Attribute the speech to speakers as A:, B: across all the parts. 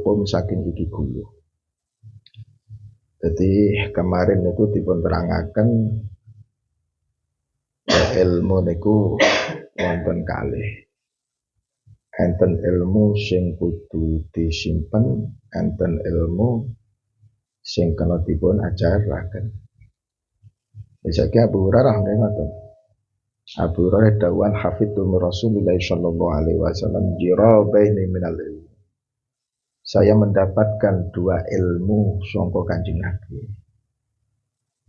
A: hulqum saking iki gulu. Jadi kemarin itu dipun terangaken ilmu niku wonten kalih. Enten ilmu sing kudu disimpen, enten ilmu sing kena dipun ajaraken. Misale Abu Hurairah nggih ngoten. Abu Hurairah dawuhan hafidzu min Rasulillah sallallahu alaihi wasallam jirabaini minal ilm. Saya mendapatkan dua ilmu sangka Kanjeng Nabi.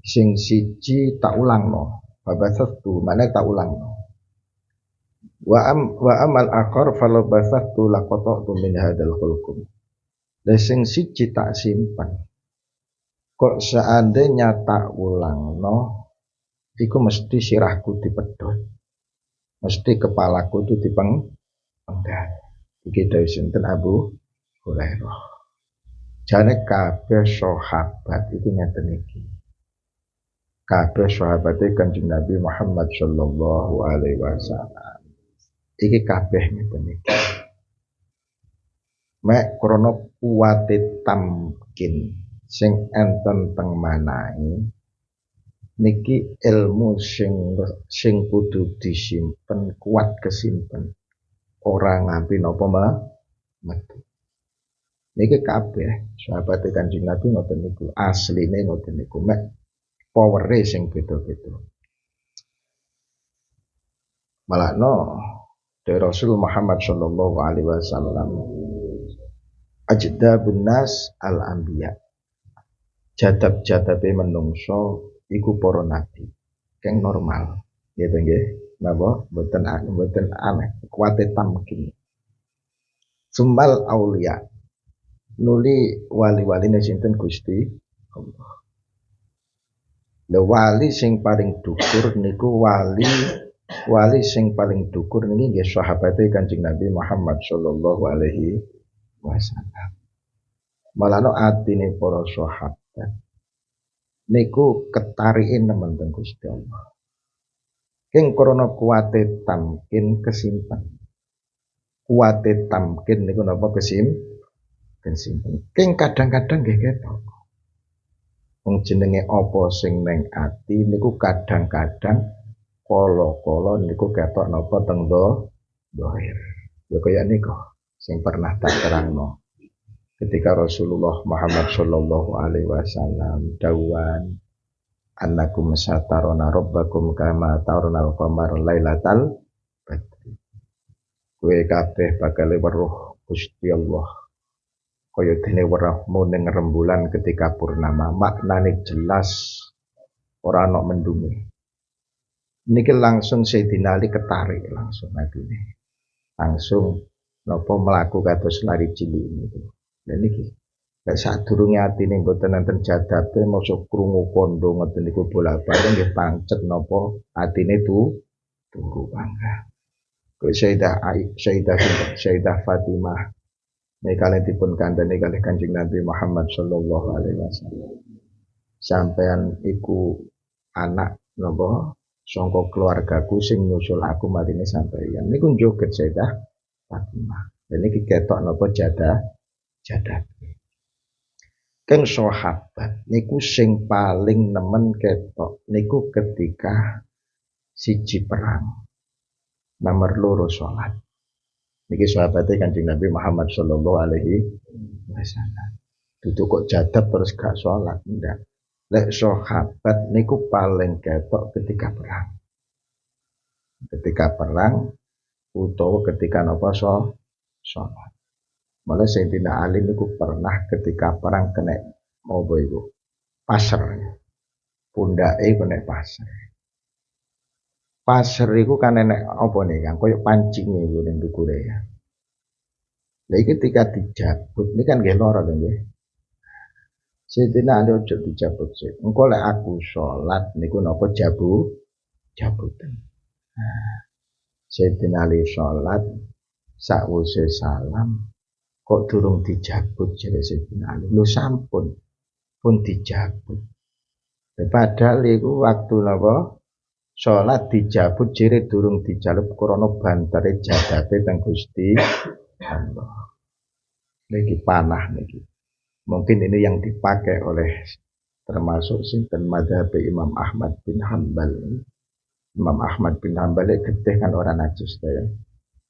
A: Sing siji tak ulangno, babasatu mana tak ulangno. Wa amal akhar falau basatu laqata'tu min hadzal khulqum. Lah sing siji tak simpan. Kok seandainya tak ulangno, iku mesti sirahku dipedhot. Mesti kepalaku itu dipenggal. Iki dawuh sinten Abu Hurairah. Jane kabeh sahabat iki ngeten iki. Kabeh sahabat Kanjeng Nabi Muhammad sallallahu alaihi wasallam. Iki kabeh ngeten iki. Mek krana kuwate tamkin sing enten teng manahe niki ilmu sing kudu disimpen kuat kesimpen. Ora ngampi napa metu. Niki kabeh sahabat Kanjeng Nabi ngoten niku, asline ngoten niku mek powere sing beda-beda. Malakno dari Rasul Muhammad sallallahu alaihi wasallam ajdabun nas al-anbiya. Jadab-jadabe menungso iku para nabi. Keng normal. Nggih nggih. Napa? Mboten aneh. Kuwate tamkin. Sumbal aulia. Nuli wali-waline sinten Gusti Allah. Lha wali sing paling dhuwur niku wali sing paling dhuwur niki nggih sahabate Kanjeng Nabi Muhammad sallallahu alaihi wasallam. Malano atine para sahabat niku ketarike nemen teng Gusti Allah. King krana kuwate tamkin kesimpen. Kuwate tamkin niku napa kesimpen. King kadang-kadang nggih ketok. Wong jenenge apa sing ning ati niku kadang-kadang kala-kala niku ketok napa teng dohir. Ya kaya niku sing pernah tak terangno. Ketika Rasulullah Muhammad sallallahu alaihi wasallam dawuhan annakum satarona rabbakum kama taronal qamar lailatal badri. Kowe kabeh bakal weruh Gusti Allah kaya dene weruhmu ning rembulan ketika purnama. Maknane jelas ora ana mendunge. Niki langsung Sayyidina Ali ketarik langsung atine. Langsung napa mlaku kados lari cilik niku. Lha niki lek sadurunge atine mboten enten jadabe mosok krungu kondo ngoten niku bolak-balik nggih pancet napa atine turu bangga. Kok Sayyidah Fatimah nek kalian dipun kandhani kalih Kanjeng Nabi Muhammad sallallahu alaihi wasallam. Sampeyan iku anak napa sangka keluargaku sing nyusul aku marine sampeyan. Niku njoget Sayyidah Fatimah. Dan iki ketok napa jadah. Keng sahabat niku sing paling nemen ketok niku ketika siji perang. Nomor loro salat. Niki sahabate Kanjeng Nabi Muhammad sallallahu alaihi wasallam. Dudu kok jadab terus gak salat, ndak. Lek sahabat niku paling ketok ketika perang. Ketika perang utawa ketika napa salat. Malah Sayyidina Ali niku pernah ketika perang kena apa iku? Pasir. Pundake kena pasir. Pasir iku kan enek apa nih Kang? Koyo pancinge iku ning dukure ya. Lah iki ketika dijabut ini kan nggih lara lho nggih. Sayyidina Ali ojo dijabut sik. Engko lek aku salat niku napa jabutan. Sayyidina Ali salat sakwise salam kok durung dijabut jare Sayyidina Ali. Lho sampun pun dijabut. Padahal iku waktu napa salat dijabut jere durung dijaluk krana bantare jadabe teng Gusti Allah. niki panah niki. Mungkin ini yang dipakai oleh termasuk sinten madzhab Imam Ahmad bin Hambal. Imam Ahmad bin Hambal getih kan orang najis ya.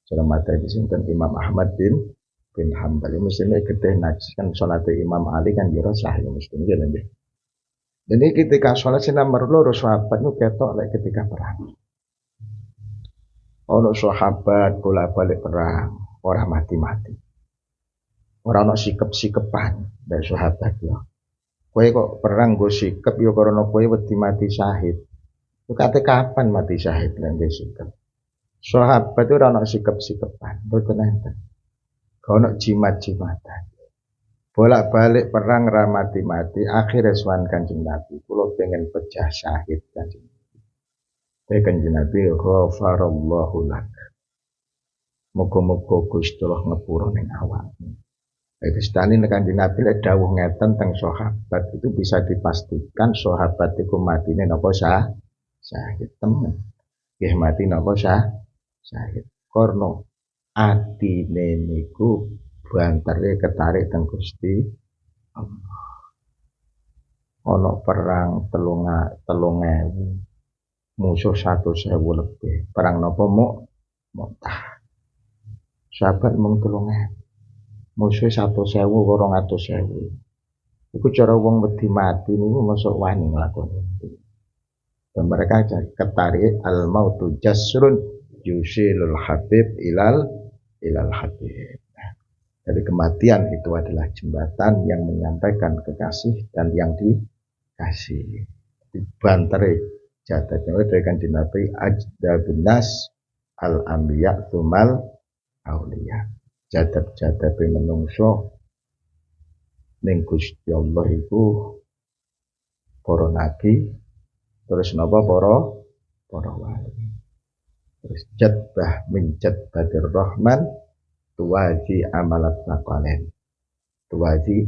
A: Cara madzhab sinten Imam Ahmad bin Hambal. Mestinya getih najis kan salat Imam Ali kan jero sah ya mestinya nggih. Jadi ketika sholat nomor loro sahabat itu ketok lek ketika perang. Ono sahabat bolak-balik perang, orang mati-mati. Orang ono sikep-sikepan dari sahabat ya. Kowe kok perang go sikep ya karena kowe wedi mati syahid. Itu kate kapan mati syahid lan sikep. Sahabat itu ora ono sikep-sikepan, mboten enten. Ono jimat-jimatan. Bolak-balik perang ramati-mati akhirnya swan Kanjeng Nabi kula pengen pecah syahid Kanjeng Nabi. Kanjeng Nabi ghafarallahu lak. Muga-muga Gusti Allah ngepura ning awakmu. Itu stani Kanjeng Nabi lek dawuh ngeten teng sahabat itu bisa dipastikan sahabat iku matine napa syahid temen. Nggih mati napa syahid. Karena atine niku bantere ketarik teng Gusti Allah. Ono perang telung ewu, musuh 100.000 lebih. Perang napa Mu'tah. Sahabat mung 3.000. Musuh 100.000 200.000. Iku cara wong wedi mati niku masuk wani nglakoni. Dan mereka ketarik al mautu jasrun yusilul habib ilal habib. Jadi kematian itu adalah jembatan yang menyampaikan kekasih dan yang dikasih. Dibantere jadatnya dari Kanjeng Nabi ajdabun nas al anbiya tumal auliya. Jadat-jadat menungso ning Gusti Allah iku para nabi, terus napa para wali. Terus jadbah min jadbatir rahman tuwaji amalat naqalen. Tuwaji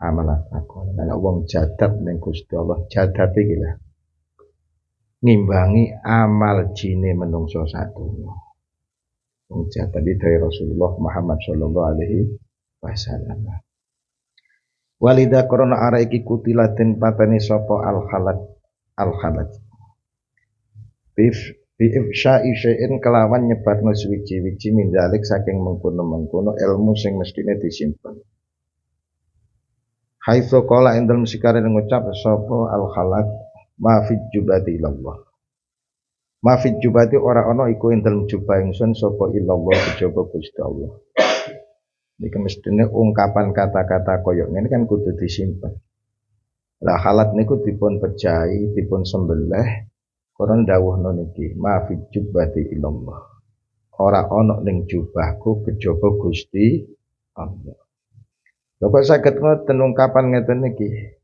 A: amalat naqalen. Nek wong jadab ning Gusti Allah, jadab iki lho. Ngimbangi amal jine menungso sadonya. Wong jadab dari Rasulullah Muhammad sallallahu alaihi wasallam. Walida korona ara iki kutilatin patani sapa al-khalat. Bi ifsya'i syai'in kelawan nyebarno suwiji-wiji mindalik saking mengkono-mengkono ilmu sing mestine disimpen. Haitsu qala indal musikare ngucap sapa al-khalat ma fi jubati ilallah. Ma fi jubati ora ana iku indal jubah ingsun sapa ilallah kejaba Gusti Allah. Niki mestine ungkapan kata-kata koyo ngene kan kudu disimpen. Lah khalat niku dipun pejahi, dipun sembelih Koran dawuhna niki ma fi jubbati ilallah. Ora ana ning jubahku kejaba Gusti Allah. Lha kok saged ngoten ungkapan ngeten niki?